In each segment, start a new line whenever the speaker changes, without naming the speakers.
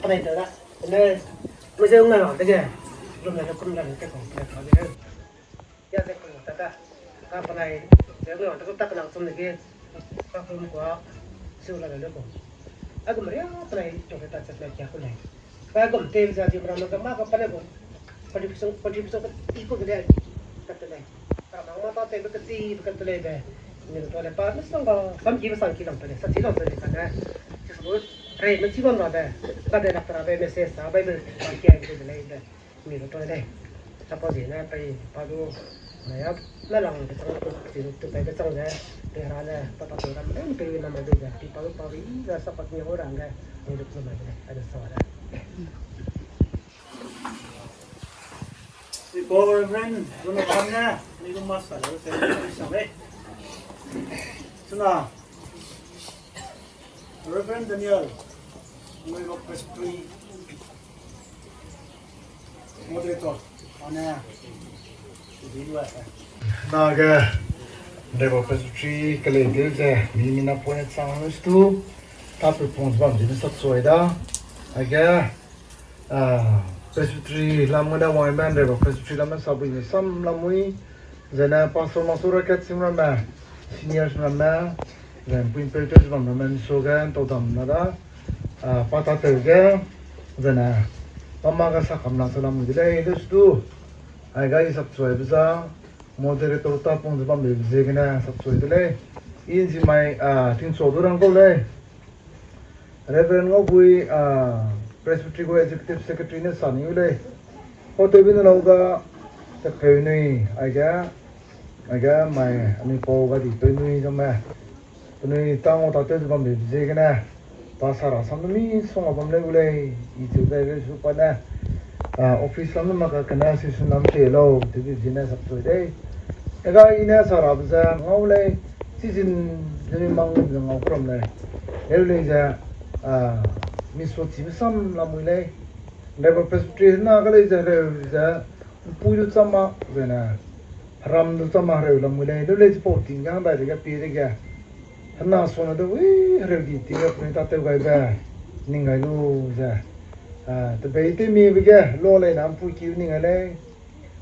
này tới đó nên bây giờ ông này nói cái gì lúc này nó cũng là cáiของcáiเขาเนี่ยya se ko tata ka pa này nếu người ta cũng tắc nào xong này kia ka không có siêu là được không aku meriah pa này cho cái ta sẽ lại kia này ka cũng thêm ra thì mà nó mà ka pa này cũng contribution ikut cái này cái này karena mau tahu tempat kecil bukan terlebih ini tu ada part mesti orang sam jiwa sang kilang tu ni satu kilang tu ni kan sebut rate mesti orang ada kada nak terabai mesti sahabai berbagai yang tu ni ini tu ni siapa sih nak pergi padu naya melang kita orang tu pergi besar ni terana tempat orang ni pergi nama dia di padu padu ini sepatnya orang ni ini tu mana ada sahaja
Go friend, guna pan nha, đi cùng master rồi sẽ đi sang đây. Suna, Reverend Daniel, người học pastry moderator, anh em, đi luôn.
Nah, ke, dewa pastry kalau dia je, mina punya sang tu, tapi pun sebab jenis sesuai dah, agak, pastry lama dah main band dewa pastry lama sabi ni sam lamui, zana pasal masuk rakyat semua senior semua, dan pun pelajur semua ni sogan tahu tam nada, patah terga, zana, mama kasar kamna salam mujilai itu tu, agak isap sesuai besar. Moderator tapong sebab lebih kena sesuai tu leh. Ini si mai ting sodoran kau leh. Reverend kau bui presbytery kau executive secretary ni sani leh. Kau tu bina lauga terkau ni agak mai ani kau gadi tu ni sama. Tu ni tang kau tahu sebab lebih kena pasar asam ni semua benda boleh itu dah supaya office lama maka kena sesuatu nama telo jadi jenis sesuai deh. Ega ini asal apa sah ngau leh season jadi mang ngau keram leh. Lalu je misal cipsam lamu leh. Lepas presbytery na kalau je puju sama zena ram tu sama hari lamu leh. Lalu je porting yang dah juga pilih je. Hana sona tu wih hari di tiga perintah tu gaya bah ningai lu je. Tapi itu mi begitu lo leh nampu kiu ningai leh.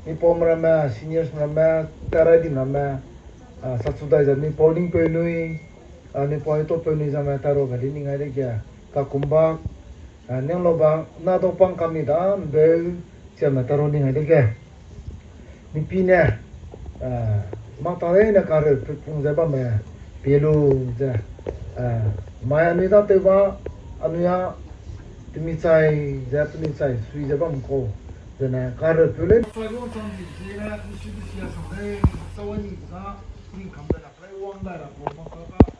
Ni pemerama senior pemerama tarai di nama satu dah jadi polling pelui ni poin itu pelui sama taruh kali ni ada dia kakumbak ni lo bang na to pang kami dah bel sama taruh ni ada dia ni pina mak tarai nak kare pun siapa mah pelu je maya ni dah teba anu ya demi cai siapa ni cai sui siapa mko Jadi kalau tulen kalau orang di sini mesti sampai tahun ini kita ini kami nak play uang dah maka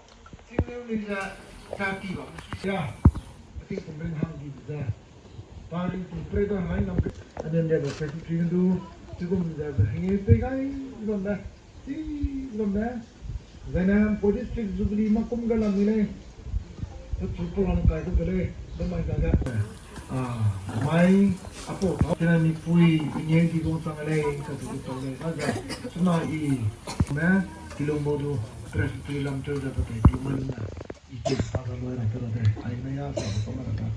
sini ni je kaki lah ya tapi kemudian hang di je paling tu play dah lain nampak ada dia dapat tu tu cukup dah hingga pegai lomba Zainam police district Jubilee makum galam ni tu cukup orang kaya tu boleh ramai gagak mai apa kena ni pui ingin di kota malay satu kota malay saja cuma na kilong bodo presbytery lam tu dapat diman ikut pasal luar itu ada ai naya satu kamar ada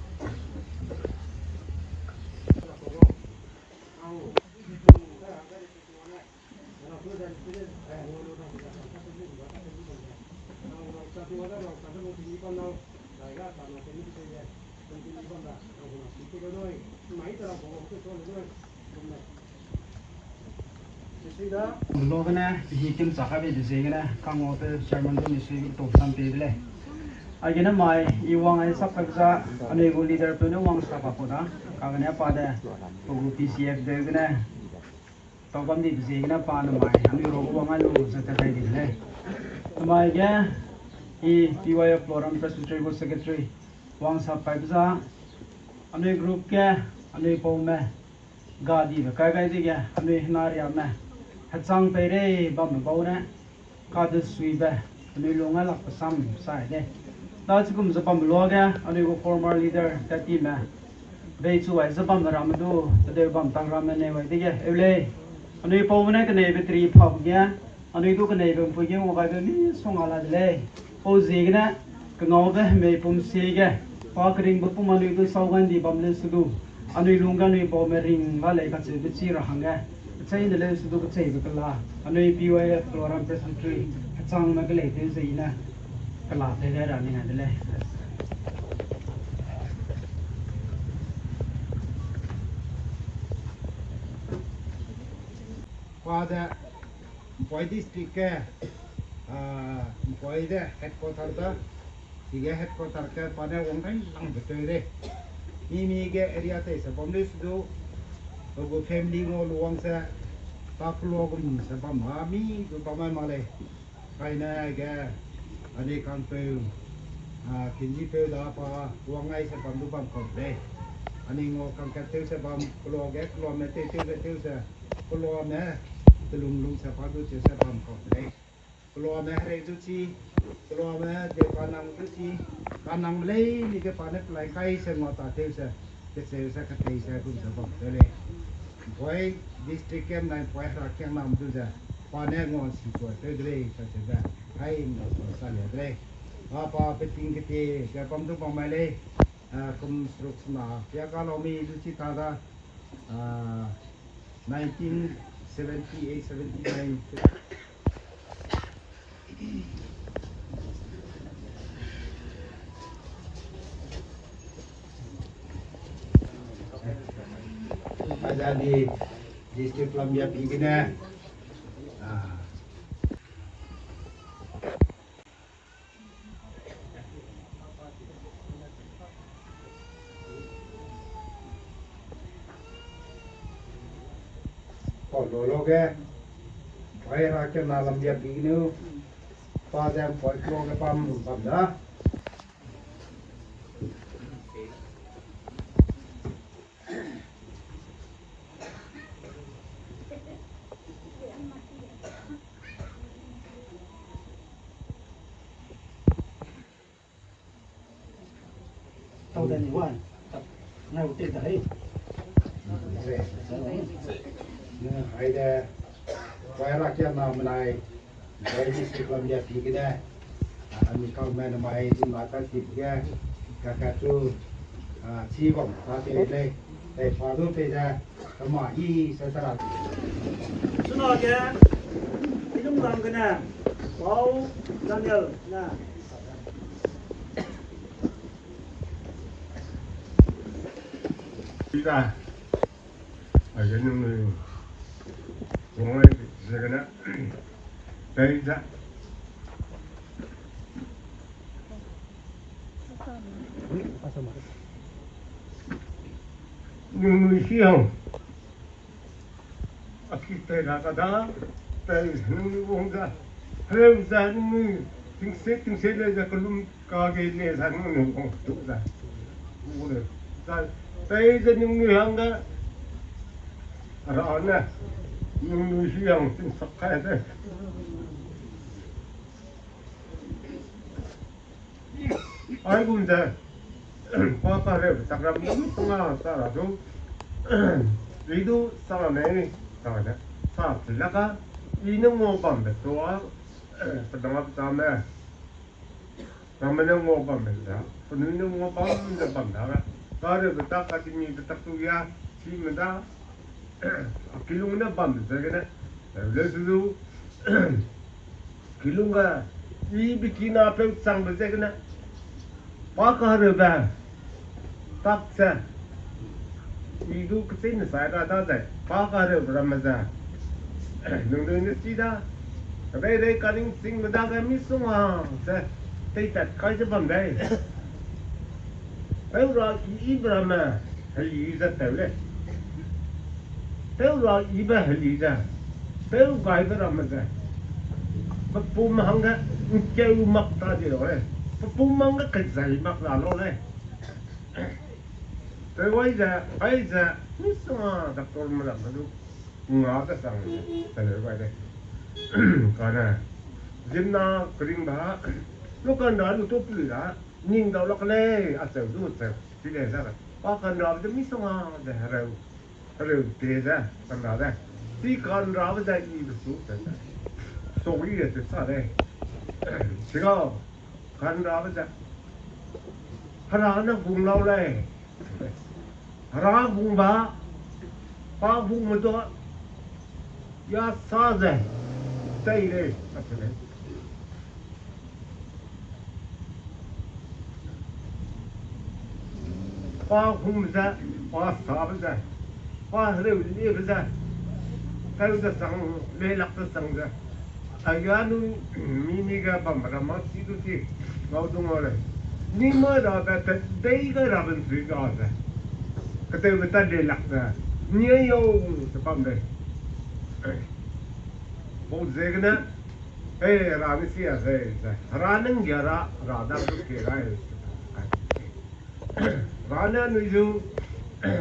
lo cái này thì kim sắc cái gì cái này càng ngọt tới chairman tôi mình suy tổ sam tê đấy ai cái này mai iwang ai sắp cái ra anh ấy cũng leader tôi nó wang sắp apa đó càng này pa đây tôi PCF đấy cái này tao cầm đi gì cái này pa nó mai anh ấy rồi wang ai lo sẽ thay đi đấy mai cái PYF Forum Presbytery Secretary wang sắp cái ra anh ấy group cái anh ấy phong mẹ gadi cái gì cái anh ấy nari mẹ hạt sangไปได้บำบัดนะก็จะสวยแบบนี่ลงให้หลักประสามใส่เนี่ยตอนที่ผมจะบำบัดล้อแกอันนี้ก็ former leader แต่ทีมนะเดี๋ยวช่วยจะบำบัดรามาดูจะได้บำบัดตั้งรามาในวันที่แกเอเล่อันนี้พอวันนี้ก็ในไปตรีพับเนี่ยอันนี้ก็ในเป็นผู้หญิงว่าก็นี่ส่งอะไรเลยพอจีกันนะก็งอไปไม่ผมเสียแก Pakring berpumanu itu saugan di bamlen sudu. Anu ilunggan nu ipo mering vale katse bici rahanga. Cai nele sudu kacai bekala. Anu ipiwa keluaran presentri kacang magale itu zaina. Kala tega rani ngadele.
Pada Boy district ke Boy de headquarter da tiga headquarter ke pada orang kan lang betul deh. Ini ke area te sebab ni sudu aku family ngoluang se tak keluar pun sebab mami tu paman malay. Kaina ke ane kan pe tinggi pe dah apa uang ai sebab tu pam kau deh. Ane ngol kan kata sebab keluar ke keluar mete tu se keluar ne telung siapa tu je siapa kau deh. Keluar ne hari tu si keluar ne de panang tu si panang lei ni ke panai pelai kai se ngota tu se ke se kata se pun sebab deh. Boy district kem nai boy rakyat nam tu je panai ngon si tu deh se dah. Hai ngon salah deh. Apa penting kita ke pam tu pamalai construction na ya kalau mi tu si tada 1978 79 ada di distrik Lambia Pingina. Kalau ke, saya rakyat nalam dia begini, pada folklore ke pam dah.
Tahu dan Iwan, nak utir tadi.
Ada saya rakyat nama naik dari distrik Lambia Pingina. Kami kau mana mai di mata tiga kakak tu sibong tapi le padu peda sama I sesarat.
Senaja hidung lang kena. Wow, Daniel, nah.
Kita aja nih semua segala dari dah Indonesia kita dah kata dari nunggu harus dah ni tinggal lagi kalau kagak ni dah nunggu tu dah boleh dah dari nunggu hangga rana nunggu siang tinggal kaya 아이고 이제 빠빠래 잠깐 뚱아 살아도 위도 사람에 나가네 사 들라가 이는 뭐 밤에 또아 그다음에 다음에 다음에는 뭐 밤에다 그는 뭐 밤에 밤다가 가르도 딱 같이 니도 딱 두야 지면다 길롱나 밤에 저게네 그래서도 길롱가 이 비키나 앞에 상도 저게네 Pakarba taksa idu kesin saya dah dah pakarba Ramadan nunggu sida tapi kaling sing mendaga misua se tidak kau sebab dai orang Ibrahim haliza tahu orang Ibrahim haliza tahu kau Ramadan pun hangga jauh makta dia orang Pumang cái kịch dày mặc là lo này. Tới bây giờ, nít sao đặc tôn mà làm nó ngó cái sang này vậy đây. Còn này, dân na kering bá, lúc cần đó nó tốt lử đó, nhìn đầu lắc lê, sợ rút sợ, chỉ để ra rồi. Có cần đó thì nít sao để rồi tê ra, cần đó đây. Thì cần đó bây giờ đi được số rồi. Số ý là từ sao đây? Chỉ có kan rawa ja hara na bung lau lai hara bung ba pa bung mà to ya sa zai tay đây tập thế này pa bung ra pa sa ra pa rêu đi ra cái đó sang lê lạc đó sang ra ayanu mimi ga bambara ma si tu ti ngau tu ngau le ni ma da ba ka dei ga ra ben tri ga ra ka te ba ta de lak ra ni yo ta pam de bo ze ga na ra ni si a ze ra nang ya ra da tu ke ga ra na nu ju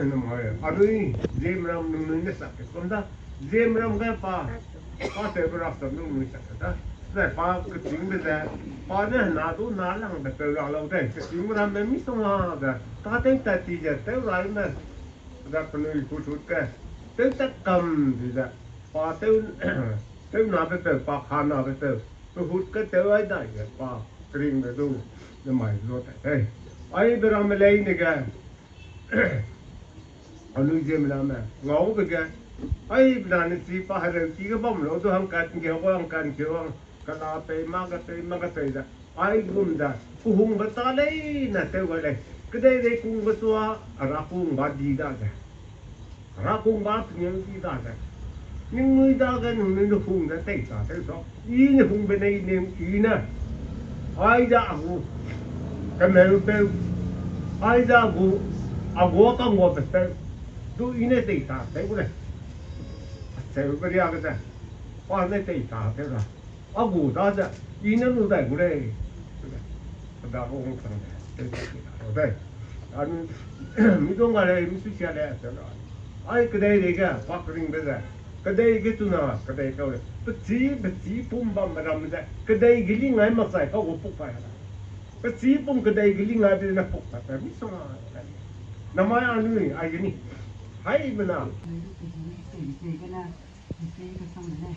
no ma ya anui je mram nu ne sa ke kon da je mram ga pa te bra sta nu nu sa ta sai pa ke ting be da pa ne na tu na lang da te ra lo te ke ting mram me mi so ma da ta te ta ti ja te ra na da ko nu ku tu ke te ta kam di da pa te te na be te pa kha na be te tu hut ke te ai da ya pa kring be du ne mai lo te ai bra me lei ne ga anu je me la me ngau be ga ai đàn chị pa hay chị cái bom lỗ tôi không cần kiểu không cái là pe mang cái ra ai cũng ra ku hung bát ta đấy nè theo gọi này cái đây cũng bát xóa ra cũng bát gì đó ra cũng bát những gì đó nhưng người ta cái nó hung nó tẩy cả theo đó ý nó hung bên này niệm ý nè ai ra hung cái mèo bèo ai ra hung agua cái ngô bèo tôi ý này tẩy cả theo cái này sai bari aga da pa ne te ta te ra agu da da ina nu da gure da ko ngong sang te te anu mi dong ga le mi su sia le ta ra ai ke dai de ga pa kring be da ke dai ge tu na ke dai ka le pe chi pum bam ram da ke dai ge li ngai ma sai ka go pu pa ha pe chi pum ke dai ge li ngai be na pu pa ta mi so na ma anu ni ai ni hai mana
cái này cái xong rồi này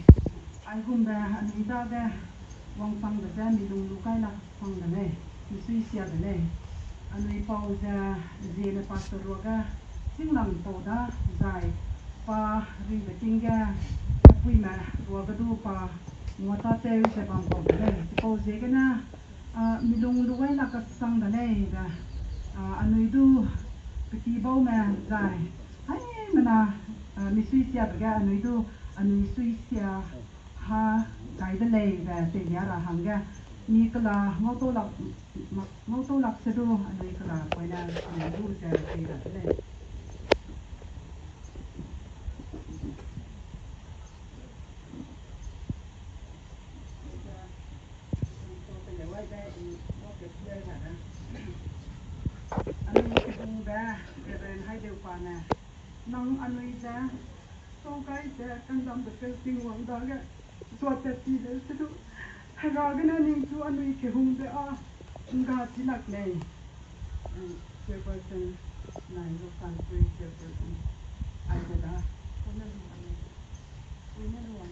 ai cũng đã anh đi ra đây vòng xong rồi ra mình dùng cái là xong rồi này mình suy xia rồi này anh đi bao ra gì là pastor roga những lần bao đó dài pa đi về chính ra quý mà roga du pa mua ta teo sẽ bằng bao này bao gì cái na mình dùng cái là cái xong rồi này là anh đi du cái bao mà dài hay mà na mi suy xia cái anh ấy tu anh ấy suy xia ha cái đó lấy về để nhà ra hàng cái ni cái là ngô tô lộc sẽ tu anh ấy cái là quay lại anh ấy tu sẽ để ra cái này anh ấy cái tu ra để bên hai điều quan nè nong anh ấy ra sau cái sẽ căng đâm được cái tình huống đó cái suốt thời gian đấy sẽ được hay là cái này những chú anh ấy cái hùng đấy chúng ta chỉ là này cái person này lúc càng chơi cái person ai cái đó không nên luôn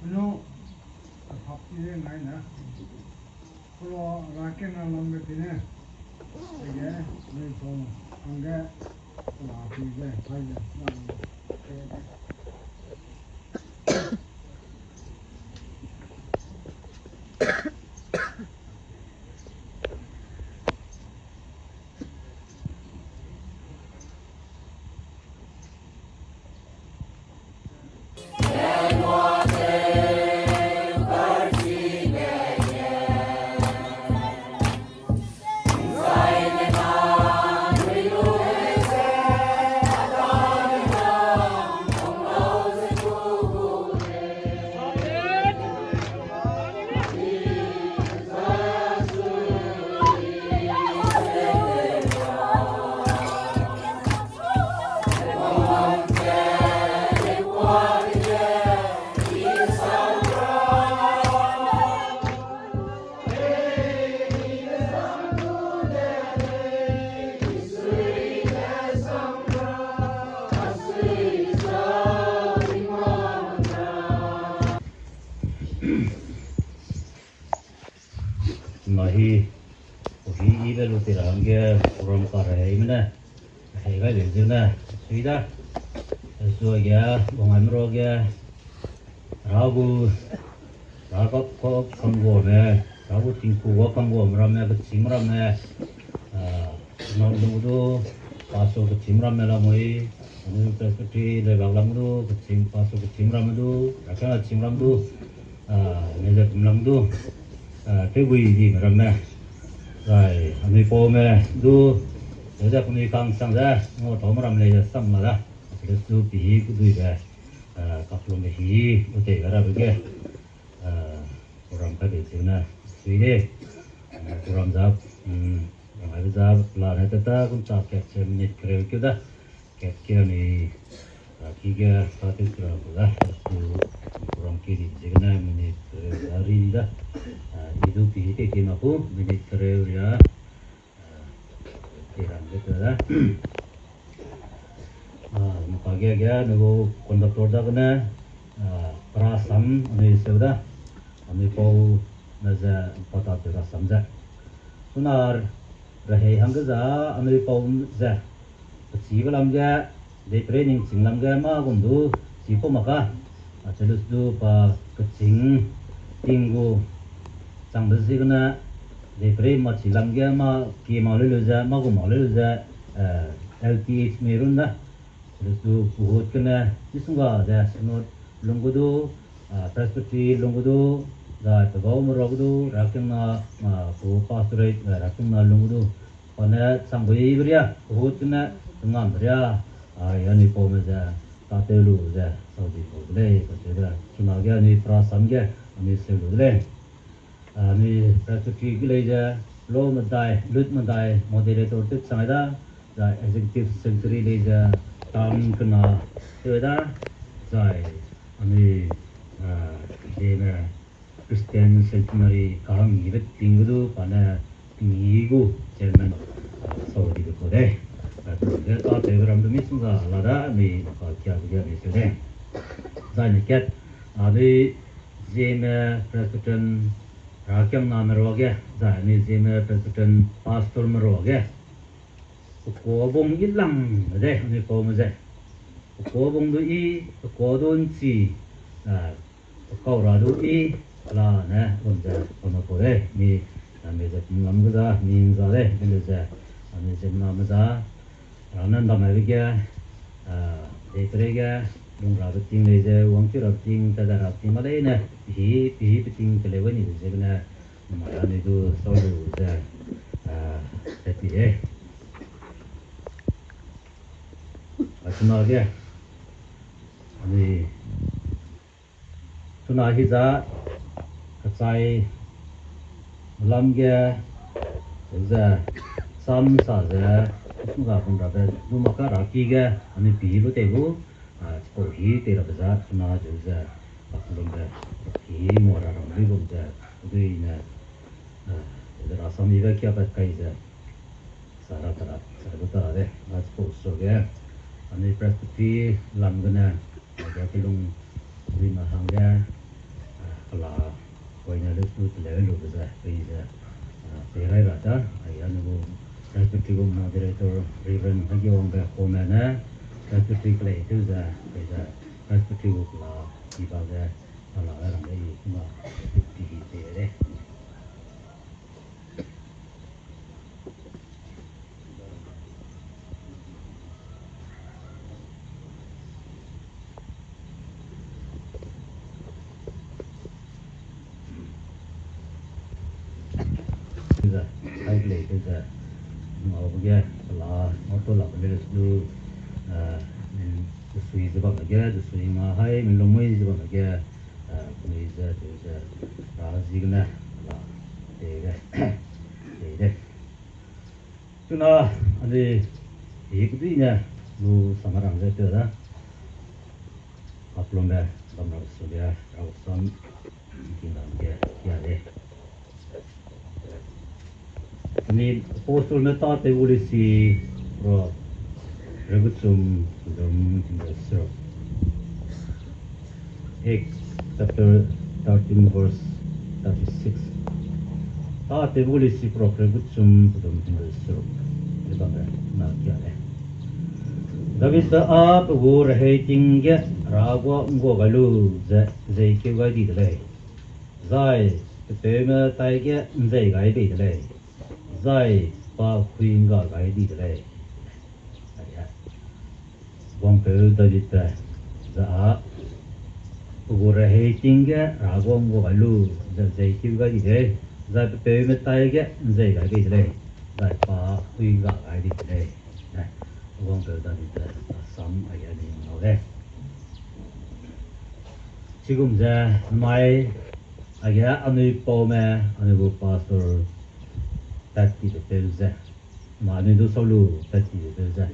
Ano, học như thế này nè, kalau rakyat nalam begini, jadi ni pun angga, lah pilih, pilih,
nè thấy cái điều gì nè suy đó xua kìa bông ăn rô kìa rau bu rau có con gỗ nè rau bu chính phủ có con gỗ mà cái chim mà nó đủ paso cái chim mà là mới 오늘 특히 내가 랑도 그 지금 봐서 그 지금람도 아까 지금람도 내가 금람도 대구이지 그러면 rồi người phố mẹ du để ra cũng đi căng sang ra ngồi thấu mà làm này sang mà ra để du bị cái đuôi về các luôn cái hí có thể ra được cái làm cái gì nữa suy đi làm ra làm ra là này ta cũng chả kẹt xem nhật kêu kiểu đó kẹt kia này khi cái phát triển của đó orang kiri jadi mình dari dah hidup di tim aku mình kerja ya kiran gitu dah pagi aja nego konduktor dah kena perasam ini sudah kami pau naza patah perasam dah sunar rahai hangga dah kami pau dah si balam dah di training singlam dah mah kundu si pau maka terus tu pa kecing tinggu sang bersih kena depre macam lam dia ma ki malu luza ma ko malu luza LTH merun dah terus tu puhut kena disunga dah senot lunggudu perspektif lunggudu dah terbau merogudu rakyat na pu pastorai rakyat na lunggudu pada sang beri beria puhut kena tengah beria yani pau meja tatelu dah Saudi boleh, kita cuma dia ni perasaan dia, ni seluruh ni perspektif kita low medai, lut medai, moderator tu sangat dah, executive secretary dia tahun kena, tu dah, ni dia Christian Centenary kahang hidup tinggu pada tinggu chairman Saudi boleh. Dia tak tegram tu mesti enggak lada ni kerja ni sudah. Saya niat ada zema presiden rakyat nama roga, saya ni zema presiden pastor meroga. Kobong hilang, deh ni kobong je. Kobong tu kobong si, kau radu lah, nah, untuk boleh ni, kami je malam kita ni zaleh, ni je, kami je malam kita. Ranan damai begitu, deprega, lungra beting leje, uang kira beting, tadar beting malai na, pihi beting kelewan itu sebenarnya, makan itu selalu je, tapi macam apa? Ini, sunah hiza, kacai, malam dia, je, sam saja. Sudah pun dapat, tu maka raki ke, ani pilu tegu, kohi tera besar, sunah juga, aku lembah, kohi muara ramai gomja, tu ini, itu rasa miga kia pakai je, sarah betul ada, aku so ke, ani perspektif lamgana, ada kelung, lima hangga, kalau kau ini ada tu level besar, kerja, perai rata, ayah nunggu. Perspektif moderator Reverend Hagi Wong Komana perspektif le itu dah perspektif lah ibadah Allah orang ini cuma di deh. Dah, baik le itu dah. Mau pergi lah, motor lah boleh dulu, sui sebab lagi, sui mahai, minum mui sebab lagi, mui je, razi kena lah, deh. Cuma ada ikut ini, lu sama orang je dah, upload dah, dalam sudah, rawat mungkin dah dia deh. Ini postur meta teolisi pro regutsum dum so chapter 13 verse 36 ta teolisi pro regutsum dum so cái đó là kia đấy David up go rating ge rago ngo galu ze ke ga di le zai te me tai ge ze ga di le zai pa khuin ga ga di le Wang pe David za go rating ge rago ngo galu ze ke ga di le zai te me tai ge ze ga di le zai pa khuin ga ga di le Wang pe David some again in there. 지금 이제 마이 아게 아니 봄에 아니고 파스터 딱지도 되제 마니도 솔루 딱지도 되제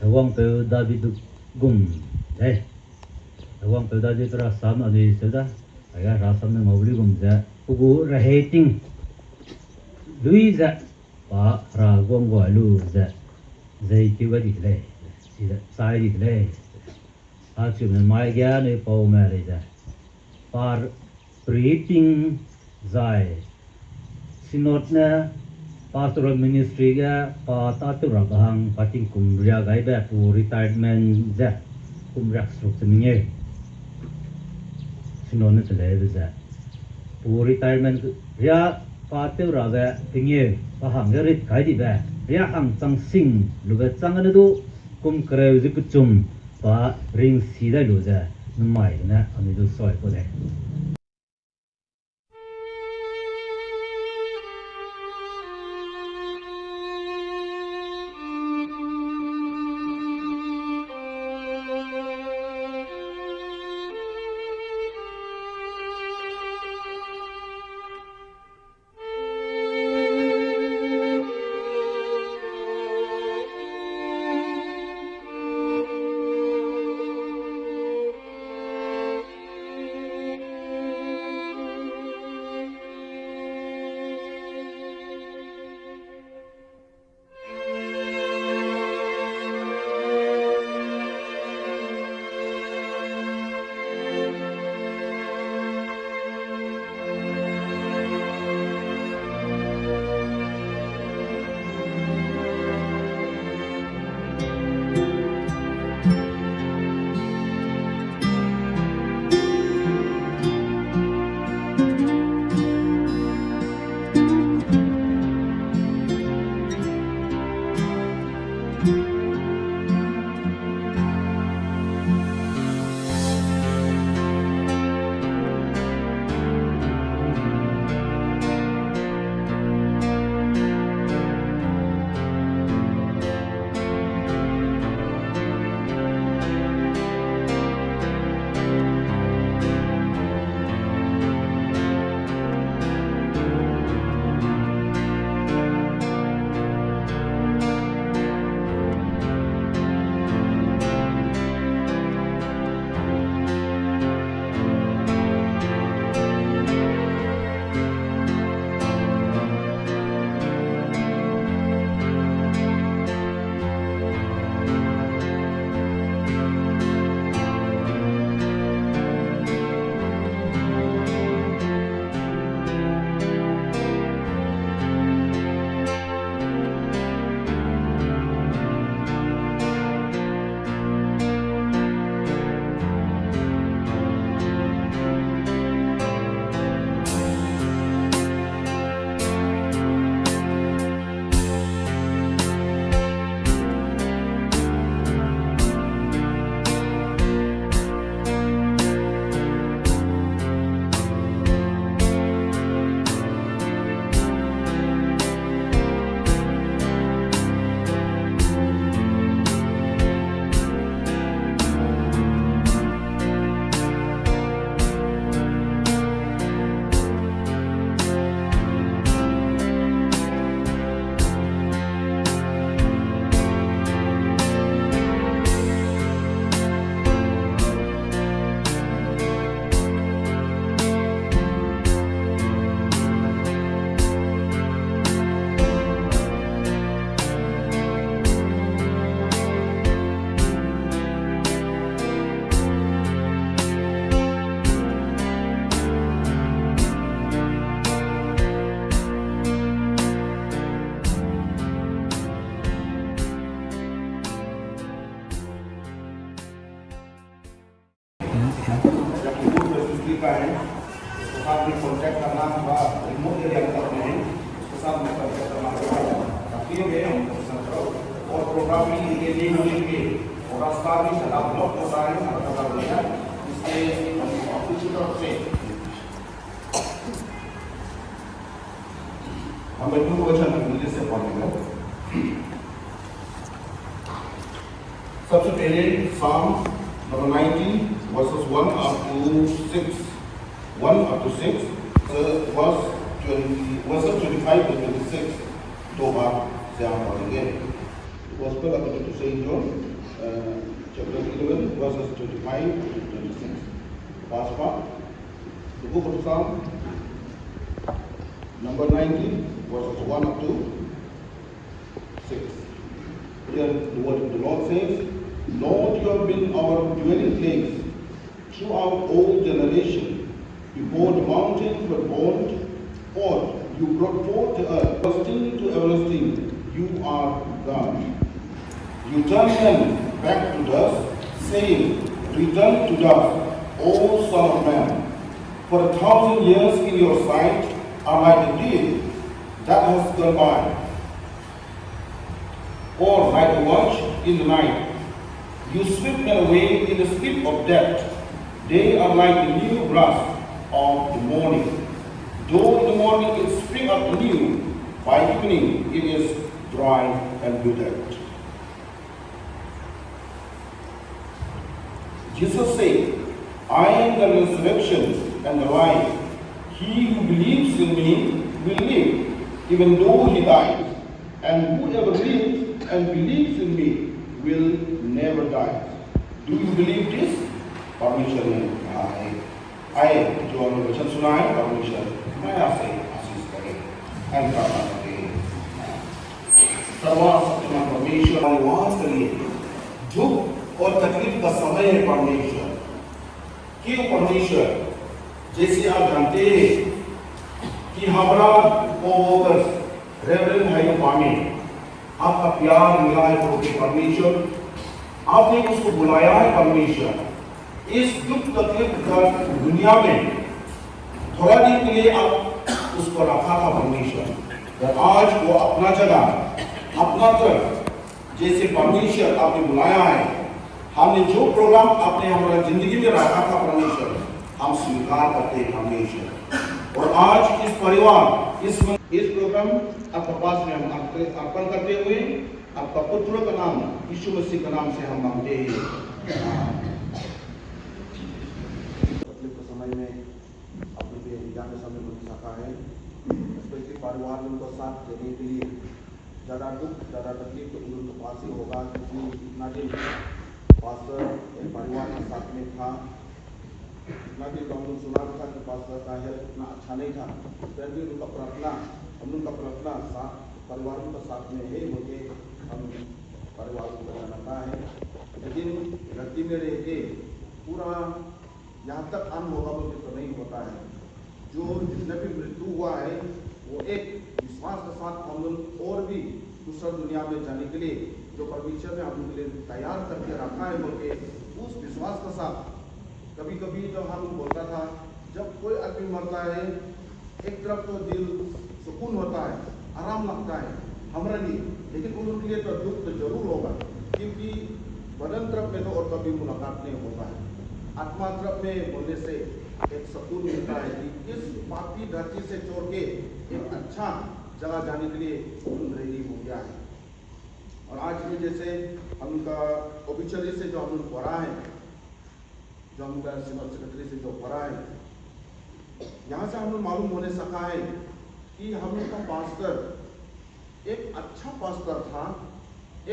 저왕 배 다비도 금 네. 저왕 배 다비드라 삼 아니 있어다 아게 라삼는 어블리 금제 우고 레이팅 루이자 바 라공고 루제 제이티가 디래 이제 사이디 디래 아침에 마이게 아니 봄에 이제 par rating zai sinotna pastoral ministry ga pa tatura bahang pating kumria gai ba pu retirement za kumrak structure nge sinone tele za pu retirement ya patura ga tinge bahang rit gai di ba ya hang chang sing lu ga chang anu du kum kreu zi kuchum pa ring si da lu za mai na ani du soi ko de
चुका है उसके साथ में contact करना होगा, remote area में अपने हैं उसके साथ में कॉन्टैक्ट करना होगा ताकि और प्रोग्राम भी इनके लिए होने के और रास्ता भी सदा ब्लॉक होता है सदा होता है, इसलिए ऑफिस की तरफ से हमें टू वचन मुझे से पढ़ेंगे। सबसे पहले साम number 90 verses 1 up to 6, 1 up to 6, verses 25 to 26 दो बार से हम पढ़ेंगे। Gospel according to Saint John, chapter 11, verses 25 to 26. First part, the book of Psalm, number 90, verses 1 up to 6. Here the word of the Lord says, Lord, you have been our dwelling place throughout all generations. Before the mountains were formed, or you brought forth the earth, everlasting to everlasting, you are God. You turn them back to dust, saying, Return to dust, O Son of Man. For 1,000 years in your sight are like a day that has gone by, or like a watch in the night. You sweep them away in the sleep of death. They are like the new grass of the morning. Though in the morning it springs up anew, by evening it is dry and withered. Jesus said, I am the resurrection and the life. He who believes in me will live, even though he dies. And whoever lives and believes in me will never die. Do you believe this? परमेश्वर ने कहा है। आए जो हमें वचन सुना है परमेश्वर नया से आशीष करे एंड प्रार्थना करें। सर्वशक्तिमान परमेश्वर हमारे वास करिए दुख और तकलीफ का समय है परमेश्वर। क्यों परमेश्वर? जैसे आप जानते हैं कि हमारा कोवर्कर्स रेवरेंड भाई पामे आपका प्यार मिला है तो परमेश्वर आपने उसको बुलाया है परमेश्वर। इस दुख तकलीफ का दुनिया में थोड़ा दिन के लिए आप उसको रखा था परमेश्वर और आज वो अपना जगह अपना तरफ जैसे परमेश्वर आपने बुलाया है। हमने जो प्रोग्राम आपने हमारा जिंदगी में रखा था परमेश्वर हम स्वीकार करते हैं परमेश्वर। और आज इस परिवार इस प्रोग्राम आपका पास में हम अर्पण करते हुए आपका पुत्र का नाम यीशु मसीह का नाम से हम मांगते हैं। तकलीफ के समय में अपने जाने समय में सका है स्पेशली परिवार में उनको साथ देने के लिए ज़्यादा दुख ज़्यादा तकलीफ तो उनके पास ही होगा क्योंकि इतना दिन पास्टर एक परिवार के साथ में था। इतना दिन तो हम लोग सुना था कि पास्टर का हेल्थ इतना अच्छा नहीं था फिर भी उनका प्रार्थना हम लोग का प्रार्थना साथ परिवारों के साथ में है बोले हम परिवार को बनाना है। लेकिन धरती में रह के पूरा यहाँ तक अन होगा बोले तो नहीं होता है। जो जिसने भी मृत्यु हुआ है वो एक विश्वास के साथ हम लोग और भी दूसरा दुनिया में जाने के लिए जो परमेश्वर ने हम लोग के लिए तैयार करके रखा है बोल के उस विश्वास के साथ कभी कभी जो हम बोलता था जब कोई आदमी मरता है एक तरफ तो दिल सुकून होता है आराम लगता है हमारे लिए, लेकिन उनके लिए तो दुख तो जरूर होगा क्योंकि बदन तरफ में तो और कभी मुलाकात नहीं होगा है। आत्मा तरफ में बोलने से एक सुकून मिलता है कि इस पापी धरती से छोड़ के एक अच्छा जगह जाने के लिए उन रेडी हो गया है। और आज भी जैसे हम उनका ऑफिशियली से जो हम लोग पढ़ा है जो हम उनका सिविल सेक्रेटरी से जो पढ़ा है यहाँ से हम लोग मालूम होने सका है कि हम लोग का पास्टर एक अच्छा पास्टर था।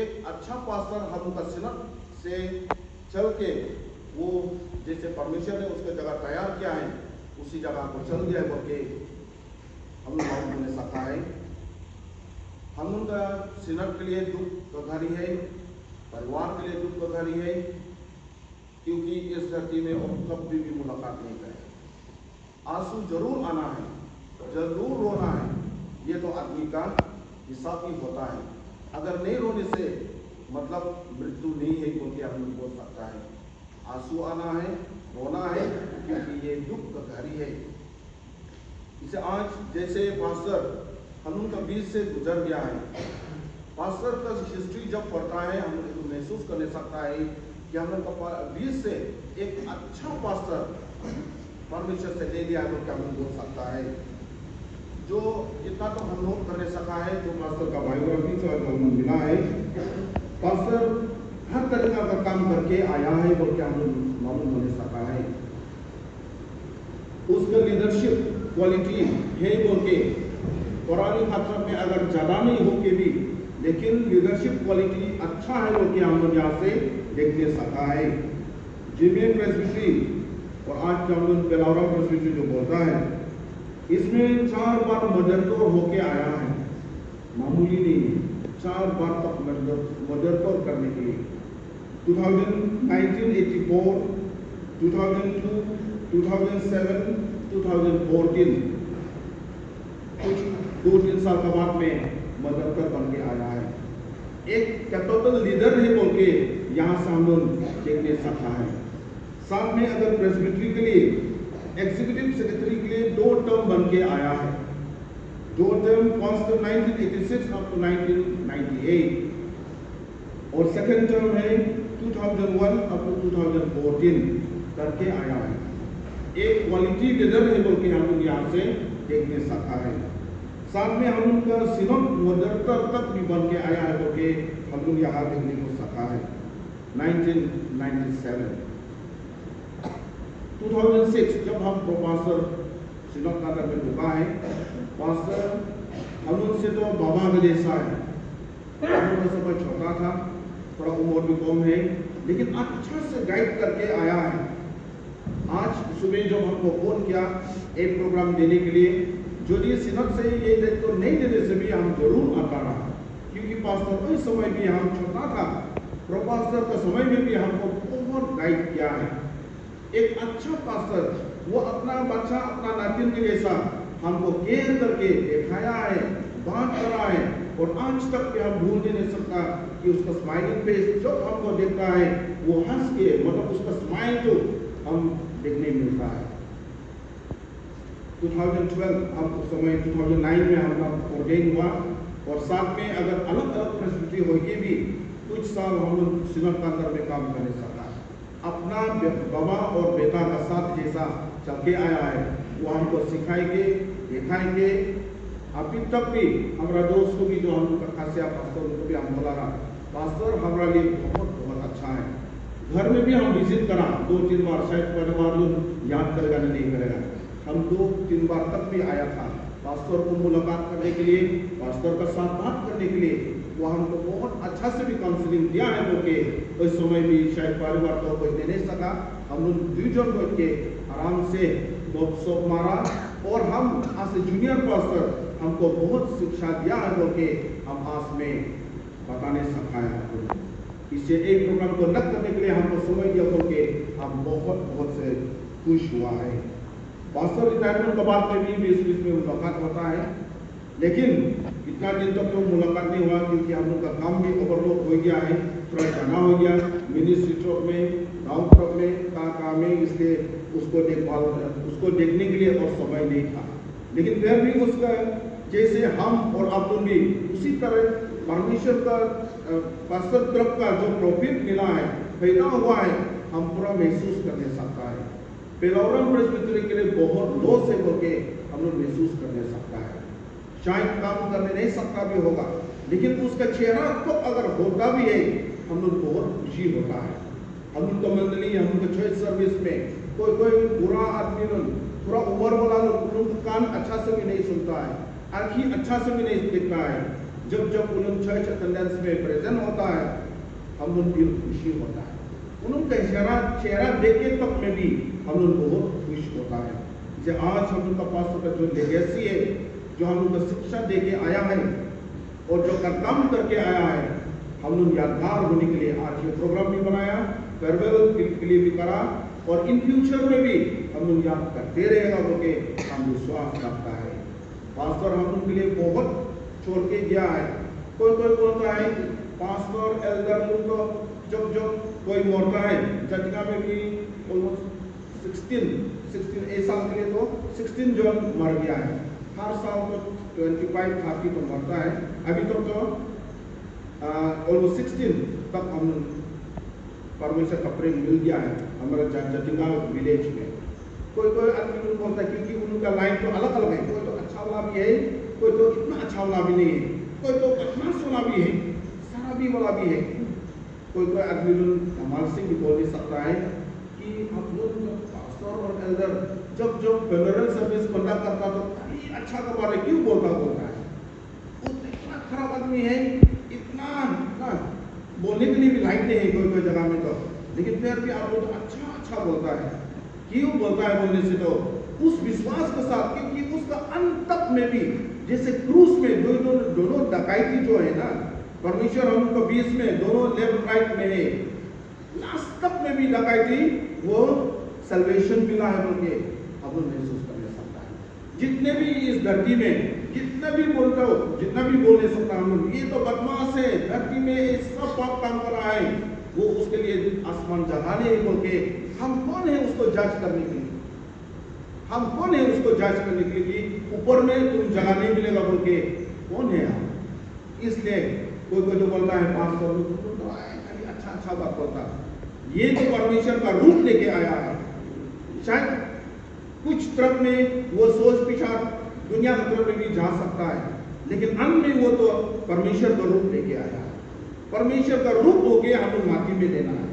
एक अच्छा पास्टर हम लोग का सिनक से चल के वो जैसे परमेश्वर ने उसका जगह तैयार किया है उसी जगह को चल गया बोल के हम लोग मालूम होने सका है। हम लोग का सिनक के लिए दुख का घड़ी है, परिवार के लिए दुख का घड़ी है क्योंकि इस धरती में और कभी भी मुलाकात नहीं करें। आंसू जरूर आना है, जरूर रोना है, ये तो आदमी का हिसाब ही होता है। अगर नहीं रोने से मतलब मृत्यु नहीं है क्योंकि हम लोग बोल सकता है। आंसू आना है, रोना है, क्योंकि ये दुख का घड़ी है। इसे आज जैसे पास्टर हम उनका बीच से गुजर गया है, पास्टर का हिस्ट्री जब पढ़ता है हम तो महसूस कर सकता है कि हम लोग का बीच से एक अच्छा पास्टर परमेश्वर से ले लिया है, तो क्या हम बोल सकता है। जो इतना तो हम लोग करने सका है, जो पास्टर का बायोग्राफी से हमें मिला है, पास्टर हर तरीका का काम करके आया है, वो क्या हम मालूम होने सका है। उसका लीडरशिप क्वालिटी है बोल के पुरानी खतरा में अगर ज्यादा नहीं हो के भी, लेकिन लीडरशिप क्वालिटी अच्छा है वो कि हम लोग यहाँ से देखने सका है। जिमे प्रेस्बिटरी और आज का हम लोग पेलावरा प्रेस्बिटरी जो बोलता है, इसमें 4 बार मदरतोर होके आया है, मामूली नहीं, 4 बार तक मदरतोर करने के लिए 1984, 2002, 2007, 2014 कुछ 2-3 साल के बाद में मदरतोर बन के आया है। एक कैपिटल लीडर है बोल के यहाँ से हम लोग देखने सकता है। साथ में अगर प्रेस्बिटरी के लिए एग्जीक्यूटिव सेक्रेटरी के लिए 2 टर्म बन के आया है। 2 टर्म फर्स्ट 1986 अप टू 1998 और सेकंड टर्म है 2001 अप टू 2014 करके आया है। एक क्वालिटी लीडर है बोल के हम लोग यहाँ से देखने सकता है। साथ में हम उनका सिनोड मदरतर तक भी बन के आया है बोल के हम लोग यहाँ देखने को सका है। 1997 2006 जब हम प्रोफेसर सिनोड नगर में रुका है, पास्टर हम उनसे तो बाबा के जैसा है, हम समय छोटा था, थोड़ा उम्र भी कम है, लेकिन अच्छा से गाइड करके आया है। आज सुबह जब हमको फोन किया एक प्रोग्राम देने के लिए, जो ये सिनोड से ये तो नहीं देने से भी हम जरूर आता रहा, क्योंकि पास्टर उस समय भी हम छोटा था, प्रोफेसर के समय में भी हमको बहुत गाइड किया है। एक अच्छा पास्टर वो अपना बच्चा अपना नातिन के जैसा हमको केयर करके दिखाया है, बात करा है, और आज तक भी हम भूल नहीं सकता कि उसका स्माइलिंग फेस जब हमको देखता है वो हंस के, मतलब उसका स्माइल जो हम देखने मिलता है। 2012 हम उस समय 2009 में हम ऑर्डेन हुआ, और साथ में अगर अलग अलग परिस्थिति हो के भी कुछ साल हम लोग सिनोड के अंदर में काम करने सका। अपना बाबा और बेटा का साथ जैसा चल के आया है, वो हमको सिखाएंगे, दिखाएंगे। अभी तक भी हमारा दोस्त को भी जो हम लोग का खासिया पास्टर उनको भी हम बोला रहा, पास्टर हमारे लिए बहुत बहुत अच्छा है। घर में भी हम विजिट करा 2-3 बार, शायद परिवार लोग याद करेगा नहीं करेगा, हम 2-3 बार तक भी आया था पास्टर को मुलाकात करने के लिए, पास्टर का साथ बात करने के लिए। वो हमको बहुत अच्छा से भी काउंसलिंग दिया है बोके, उस समय भी शायद परिवार को कोई दे नहीं सका, हम लोग 2 जन बैठ के आराम से गपशप मारा, और हम आज जूनियर पास्टर हमको बहुत शिक्षा दिया है बोके हम आज में बताने सका है। इससे एक प्रोग्राम को नक करने के लिए हमको समय दिया बोके हम बहुत से खुश हुआ है। पास्टर रिटायरमेंट के बाद में भी बीच में मुलाकात होता है, लेकिन इतना दिन तक तो मुलाकात नहीं हुआ, क्योंकि हम लोग का काम भी ओवरलोड हो गया है, थोड़ा जाना हो गया मिनिस्ट्री ट्रक में, गाँव ट्रक में काम में, इसलिए उसको देखने के लिए और समय नहीं था। लेकिन फिर भी उसका जैसे हम और आप लोग भी उसी तरह परमेश्वर का पास्टर तरफ का जो प्रॉफिट मिला है, पैदा हुआ है, हम पूरा महसूस करने सकता है। पेलावरम प्रेस्बिटरी के लिए बहुत लॉस है बोलके हम लोग महसूस करने सकता है। शायद काम करने नहीं सकता भी होगा, लेकिन उसका चेहरा तो अगर होता भी है हम लोग बहुत खुशी होता है। हम लोग का मंडली, हम लोग चर्च सर्विस में कोई बुरा आदमी पूरा उम्र वाला लोग कान अच्छा से भी नहीं सुनता है, आँखी अच्छा से भी नहीं दिखता है। जब उन चर्च अटेंडेंस में प्रेजेंट होता है हम लोग दिल खुशी होता है। उनका चेहरा देख के तक में भी हम लोग बहुत खुश होता है। जैसे आज हम लोग का पास का जो लेगेसी है, जो हम लोग शिक्षा दे के आया है और जो काम करके आया है, हम लोग यादगार होने के लिए आज ये प्रोग्राम भी बनाया, फेयरवेल के लिए भी करा, और इन फ्यूचर में भी हम लोग याद करते रहेगा बोले हम विश्वास रखता है। पास्टर हम लोग के लिए बहुत छोड़ के गया है। कोई बोलता है पास्टर एल्डर लोग तो जब कोई मरता है, जटिका में भी ऑलमोस्ट 16 एक साल के लिए तो 16 जन मर गया है। हर साल तो 25-30 तो मरता है। अभी तो ऑलमोस्ट 16 तक हम परमेश्वर का प्रेम मिल गया है हमारे जटिका विलेज में। कोई आदमी बोलता है क्योंकि उनका लाइन तो अलग अलग है, कोई तो अच्छा वाला भी है, कोई तो इतना अच्छा वाला भी नहीं है, कोई तो बदमाश वाला भी है, शराबी वाला भी है। कोई आदमी कमाल सिंह भी बोल सकता है कि हम लोग पास्टर और एल्डर जब फ्यूनरल सर्विस कंडक्ट करता तो कहीं अच्छा के बारे क्यों बोलता है, वो इतना खराब आदमी है, इतना बोलने के लिए भी लाइक नहीं है कोई जगह में तो, लेकिन फिर भी आप लोग अच्छा बोलता है। क्यों बोलता है बोलने से तो उस विश्वास के साथ, क्योंकि उसका अंत तक में भी जैसे क्रूस में दोनों डकैती जो है ना, परमेश्वर हम उनको बीच में दोनों लेफ्ट राइट में है, लास्ट तक में भी डकैती वो सल्वेशन मिला है बोल के हम लोग महसूस कर सकता है। जितने भी इस धरती में जितना भी बोलता हो, जितना भी बोल नहीं सकता हम लोग, ये तो बदमाश है, धरती में सब पाप काम कर रहा है, वो उसके लिए आसमान जगाने बोल के हम कौन है उसको जज करने के लिए? हम कौन है उसको जज करने के लिए कि ऊपर में तुम जगह नहीं मिलेगा बोल के कौन है हम? इसलिए कोई जो बोलता है खाली अच्छा बात बोलता, ये तो परमेश्वर का रूप लेके आया है। शायद कुछ तरफ में वो सोच विचार दुनिया की तरफ में भी जा सकता है, लेकिन अंत में वो तो परमेश्वर का रूप लेके आया है। परमेश्वर का रूप होके हम लोग माटी में लेना है।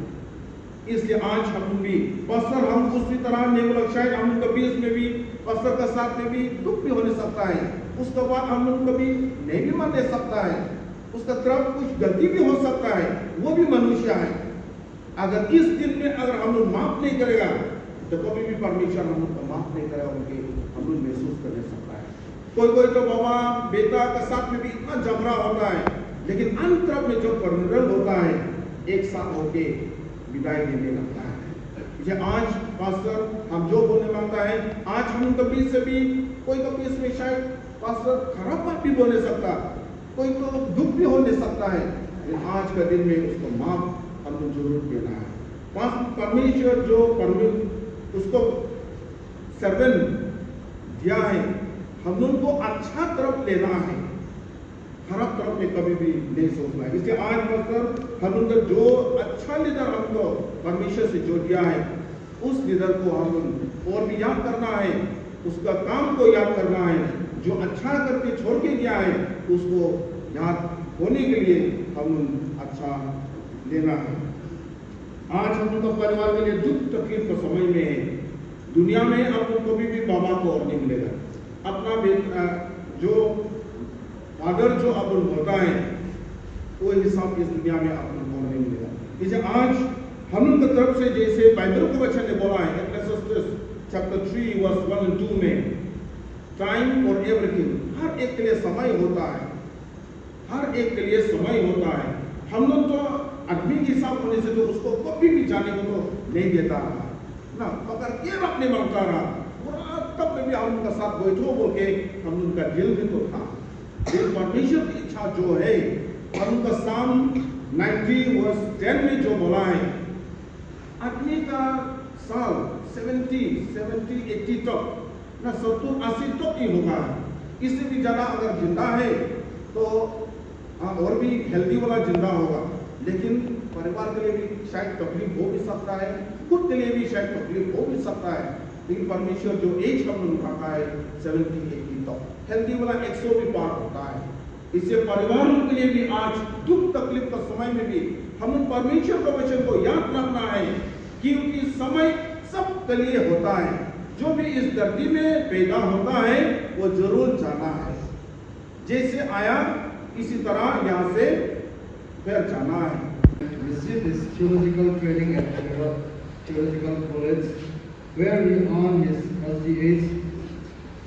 इसलिए आज हम भी पस्तर हम उसी तरह नहीं बोला, शायद हम उनके बीच में भी पस्तर के साथ में भी दुख भी होने सकता है, उसके बाद हम लोग कभी नहीं भी मान ले सकता है, उसका तरफ कुछ गलती भी हो सकता है, वो भी मनुष्य है। अगर इस दिन में अगर हम लोग माफ नहीं करेगा तो कभी भी परमेश्वर हम लोग को माफ नहीं करेगा उनके हम लोग महसूस कर ले सकता है। कोई तो बाबा बेटा के साथ में भी इतना झगड़ा होता है, लेकिन अंत तरफ में जो परिणत होता है एक साथ होके विदाई देने लगता है। ये आज पास्टर हम जो बोलने मांगता है, आज हम उनके बीच से भी कोई के बीच में शायद पास्टर खराब बात भी बोल सकता, कोई तो दुख भी होने सकता है, लेकिन आज का दिन में उसको माफ हम लोग जरूर देना है। परमेश्वर जो उसको सर्वन दिया है, हम लोग को अच्छा तरफ लेना है, खराब तरफ में कभी भी नहीं सोचना है। इसलिए आज पास्टर हम लोग जो अच्छा लीडर हमको परमेश्वर से जो दिया है, उस लीडर को हम और भी याद करना है, उसका काम को याद करना है, जो अच्छा करके छोड़ के गया है उसको याद होने के लिए हम अच्छा लेना है। आज हम लोग का परिवार के लिए दुख तकलीफ का समय में है। दुनिया में आप लोग कभी भी बाबा को और नहीं मिलेगा, अपना बेटा जो फादर जो अपन होता है वो हिसाब इस दुनिया में अपन को नहीं मिलेगा। इसे आज हम लोग की तरफ से जैसे बाइबल के वचन ने बोला है Ecclesiastes chapter 3 verse 1 and 2 में, टाइम फॉर एवरीथिंग, हर एक के लिए समय होता है, हर एक के लिए समय होता है। हम लोग तो आदमी के हिसाब होने से तो उसको कभी भी जाने को तो नहीं देता रहा ना, अगर के अपने मांगता रहा पूरा, तब में भी हम उनका साथ बैठो बोल के हम उनका दिल भी तो था। परमेश्वर की इच्छा जो है, और उनका साम 90 वर्स 10 में जो बोला है, आदमी का साल 70-80 तक ना 70-80 तक ही होगा, इससे भी ज्यादा अगर जिंदा है तो और भी हेल्दी वाला जिंदा होगा, लेकिन परिवार के लिए भी शायद तकलीफ हो भी सकता है, खुद के लिए भी शायद तकलीफ हो भी सकता है, लेकिन परमेश्वर जो एज हम लोग रखा है 70-80 तक, हेल्दी वाला 100 भी पार होता है। इससे परिवारों के लिए भी आज दुख तकलीफ का समय में भी हम परमेश्वर के वचन को याद रखना है, क्योंकि समय सबके लिए होता है। जो भी इस धरती में पैदा होता है वो जरूर जाना है, जैसे आया इसी तरह यहाँ से फिर जाना है।
Received his theological training at Theological College, where he earned his LDH.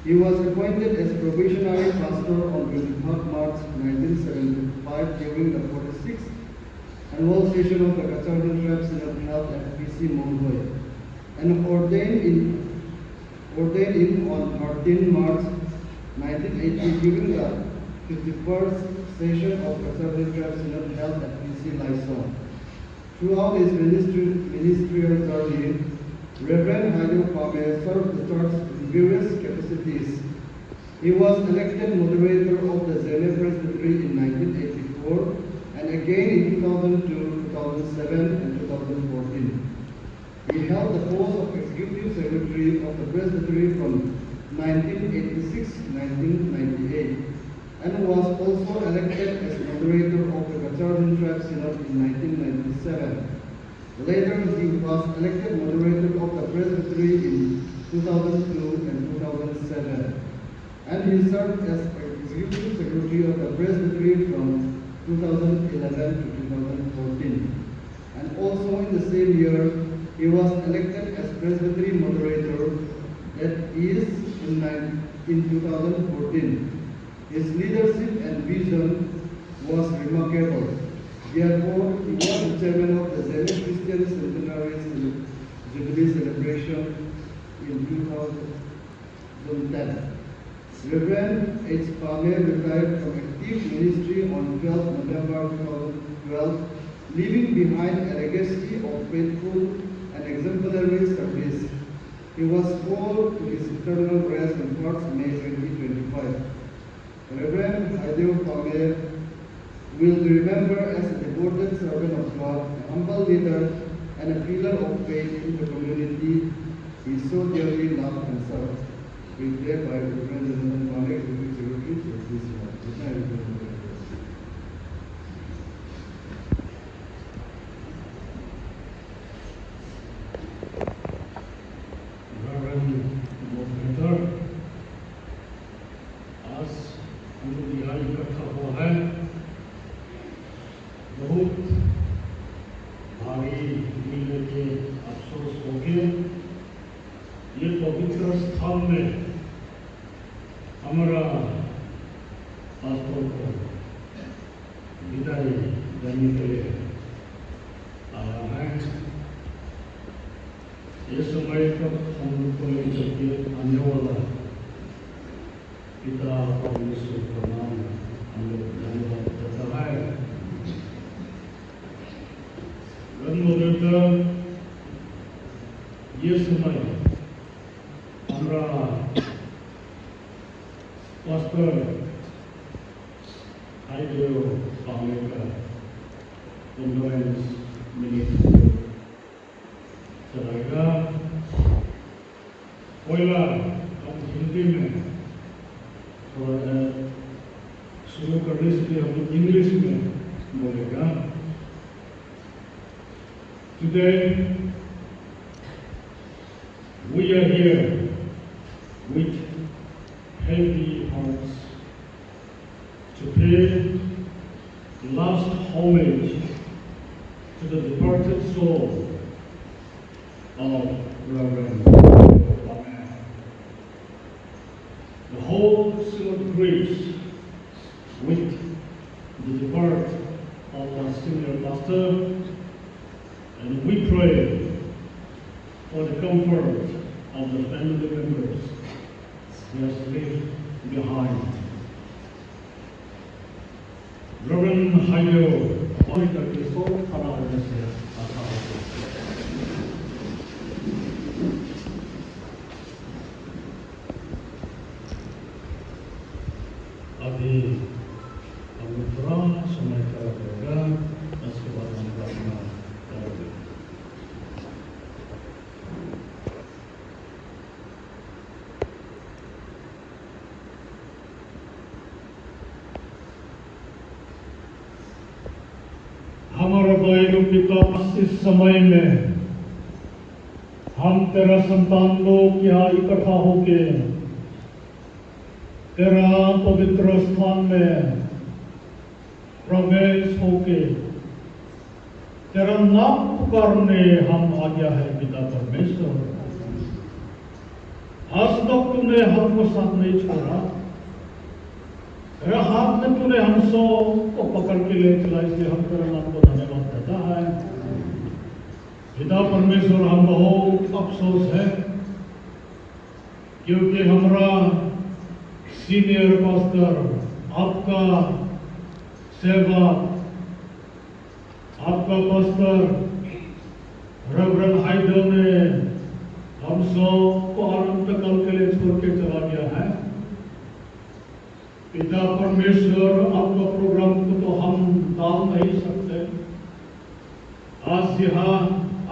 He was appointed as probationary pastor on 23rd March 1975 during the 46th annual session of the Kachalgan Tribe Synod held at PC Mongoy, and ordained in on 13 March 1980 during the 51st session of Kachalgan Tribe Synod held at PC Lysol. Throughout his ministerial journey, Reverend Haidu Kwame served the church in various capacities. He was elected moderator of the Zene Presbytery in 1984 and again in 2002, 2007 and 2014. He held the post of Executive Secretary of the Presbytery from 1986 to 1998 and was also elected as moderator of the Kacharjan Tribe Synod in 1997. Later, he was elected moderator of the Presbytery in 2002 and 2007. And he served as Executive Secretary of the Presbytery from 2011 to 2014. And also in the same year, he was elected as Presbytery moderator, that is in 2014. His leadership and vision was remarkable. Therefore, he was the chairman of the Zene Christian Centenary Jubilee celebration in 2010. Reverend H. Kwame retired from active ministry on 12 November 2012, leaving behind a legacy of faithful and exemplary service. He was called to his eternal rest on 1st May 2025. Reverend Haidu Kwame will be remembered as a devoted servant of God, a humble leader, and a pillar of faith in the community he so dearly loved and served. We pray by Reverend Jonathan Kwame, Executive Secretary of this year.
ये पवित्र स्थान में हमारा pastor को विदाई देने के लिए आया है। ये समय तक हम लोग को ले चलके आने वाला पिता परमेश्वर का नाम हम लोग धन्यवाद देता है। ये समय हमारा पास्टर हाइड्रो पाने का कंडोलेंस मिनिट चलाएगा। पहला हम हिंदी में थोड़ा शुरू करने से पहले हम इंग्लिश में बोलेगा। Today we are here with heavy hearts to pay last homage to the departed soul of Reverend Kwame. The whole synod grieves with the departure of our senior pastor, and we pray for the comfort of the family members he has left behind. Reverend Haidu, auditor is so proud of this year. अभी हम थोड़ा समय का रहेगा, उसके बाद हम प्रार्थना करेंगे। हमारा दयालु पिता, इस समय में हम तेरा संतान लोग यहाँ इकट्ठा होके तेरा पवित्र स्थान में प्रवेश होके तेरा नाम पुकारने हम आ गया है पिता परमेश्वर। आज तक तूने हमको साथ नहीं छोड़ा, तेरा हाथ में तूने हम सो को पकड़ के ले चला, इसलिए हम तेरा नाम को धन्यवाद देता है। पिता परमेश्वर, हम बहुत अफसोस है क्योंकि हमारा सीनियर पास्टर, आपका सेवा आपका पास्टर रेवरेंड हाइडल ने हम सब को अनंत काल के लिए छोड़ के चला गया है। पिता परमेश्वर, आपका प्रोग्राम को तो हम टाल नहीं सकते। आज यहाँ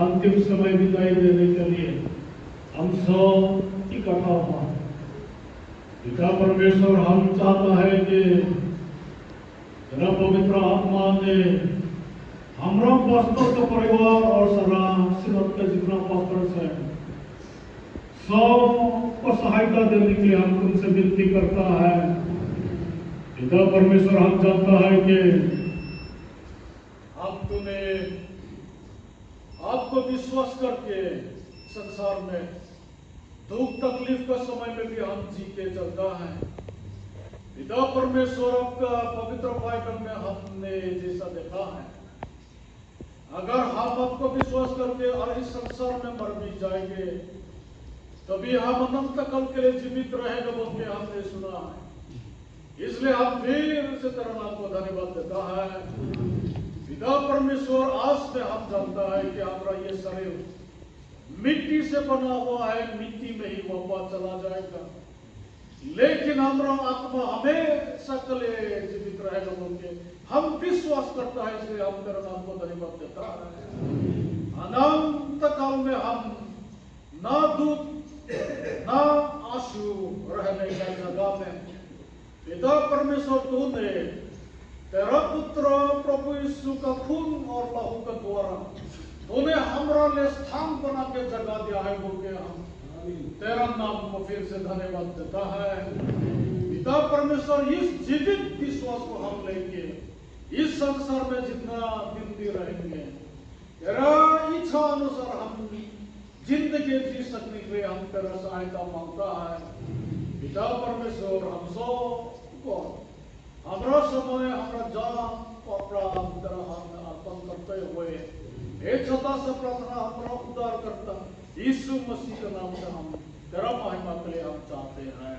अंतिम समय विदाई देने के लिए हम सब इकट्ठा हुआ। पिता परमेश्वर, हम चाहता है कि तेरा पवित्र आत्मा ने हमारा पास्टर का परिवार और सारा सिनोड का जितना पास्टर्स है सबको सहायता देने के लिए हम तुमसे विनती करता है। पिता परमेश्वर, हम जानता है कि आप तुम्हें आपको विश्वास करके संसार में दुख तकलीफ का समय में भी हम जी के चलता है। पिता परमेश्वर, आपका पवित्र बाइबल में हमने जैसा देखा है, अगर हम आपको विश्वास करके और इस संसार में मर भी जाएंगे तभी हम अनंत काल के लिए जीवित रहेंगे बोल के हमने सुना है। इसलिए हम फिर से तेरा नाम को धन्यवाद देता है। पिता परमेश्वर, आज में हम जानता है कि हमारा ये शरीर मिट्टी से बना हुआ है, मिट्टी में ही वापस चला जाएगा, लेकिन हमारा आत्मा हमेशा के लिए जीवित रहेगा बोल के हम विश्वास करता है। इसलिए हम तेरा नाम को धन्यवाद देता है। अनंत काल में हम ना दुख ना आंसू रहने का जगह में पिता परमेश्वर, तूने तेरा पुत्र प्रभु यीशु का खून और लहू का द्वारा तूने हमारा लिए स्थान बना के जगह दिया है बोल के हम तेरा नाम को फिर से धन्यवाद देता है। पिता परमेश्वर, इस जीवित विश्वास को हम लेके इस संसार में जितना दिन भी रहेंगे तेरा इच्छा अनुसार हम जिंदगी जी सकने के लिए हम तेरा सहायता मांगता है। पिता परमेश्वर, हम सबको हमारा समय, हमारा जान और प्राण तेरा हाथ में अर्पण करते हुए एक छोटा सा प्रार्थना हमारा उद्धार करता यीशु मसीह के नाम से हम तेरा महिमा के लिए हम चाहते हैं।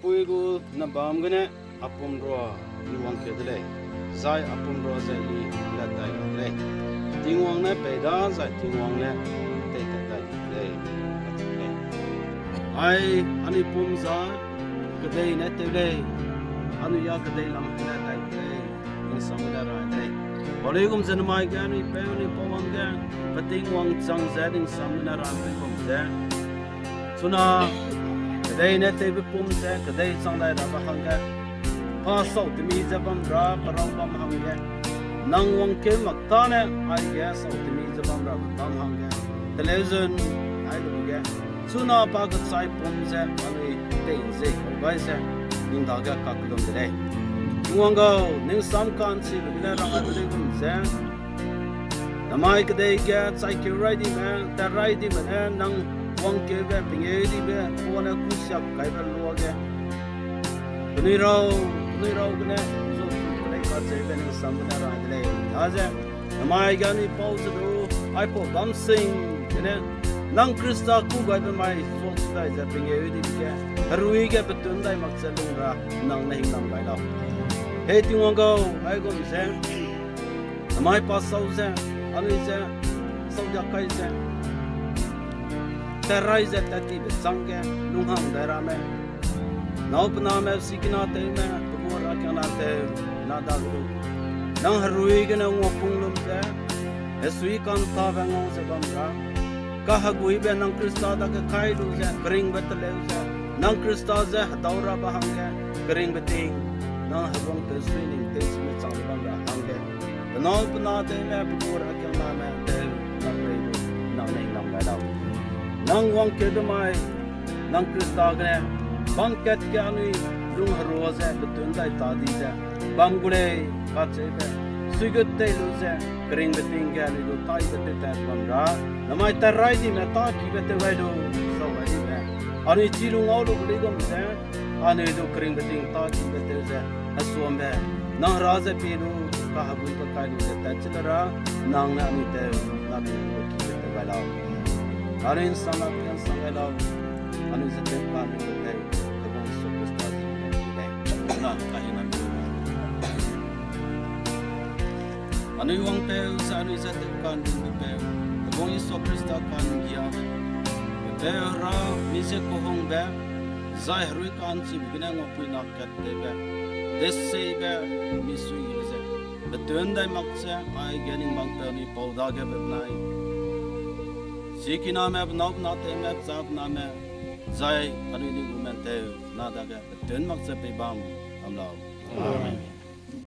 pui gu na bam gane apum ro i wang ke dele zai apum ro zai i la dai le ting wang na pe da zai ting wang le te te dai le ai ani pum za ke dei na te le anu ya ke dei lam la dai le in sam da ra le boleh gum zen mai ga ni pe ni po wang ga pating wang chang za ding sam na ra pe gum za suna kedai ne te be pum za kedai chang dai ra ba hang ga pa sau te mi za bam ra parang bam hang ga nang wang ke mak ta ne ai ga sau te mi za bam ra bam hang ga television ai lu ga suna pa ga sai pum za ani te ze ko ga za ning da ga ka kulum de wang go ning sam kan si lu na rang a de gum za namai kedai ga sai ke ready man ta ready man nang wang ke be pinge di be pona ku siap kai ba lo ge ni rau gane so kai ka che be ning sam na ra de a ja namai ga ni pause do ai po bam sing ne nang krista ku ga be mai so dai ja pinge di be rui ge be tun dai mak cha lung ra nang na hing nam bai lo he ti wang go ai gom se namai pa sau se ani se sau ja kai se terai se tati be sange lung hang da ra me nau pna me sikina te me tu ra kya na te na da lu nang harui ge na ngo pung lum se esui kan ta ba ngong se bam ra ka ha gui be nang krista da ka kai lu se bring bet le se nang krista ze daura ba hang ge bring beting nang ha bong te swining te me chang bam ra hang ge nau pna te me tu ra kya na me te na pre lu nang nei nam ba da nang wang ke de mai nang krista ge bang ket ke ani lung haro ze betun dai ta di ze bam gure ka che be sugut te lu ze kring beting ge ani lu tai be te bam ra namai ta rai di me ta ki be te wai lu so wai di me ani chi lu ngau lu gule gom ze ani lu kring beting ta ki be te ze aswam be nang ra ze pi lu ka ha bu ka kai lu ze ta chila nang na ani te na bi lu ki be te wai la Arin sama pian sama lau, anu setiap kali kita tebong superstar kita, na kahinan. Anu yang teu sa anu setiap kali kita tebong superstar kan dia, kita ra mise kohong be, zai hrui kan si bina ngopui nak kete be, desi be misui be, betuan dai maksa ai gening bang tani pauda ke benai. Sikina me nop na te me zap na me zai anu ni gumente na da ga ten mak se pe bam am lao amen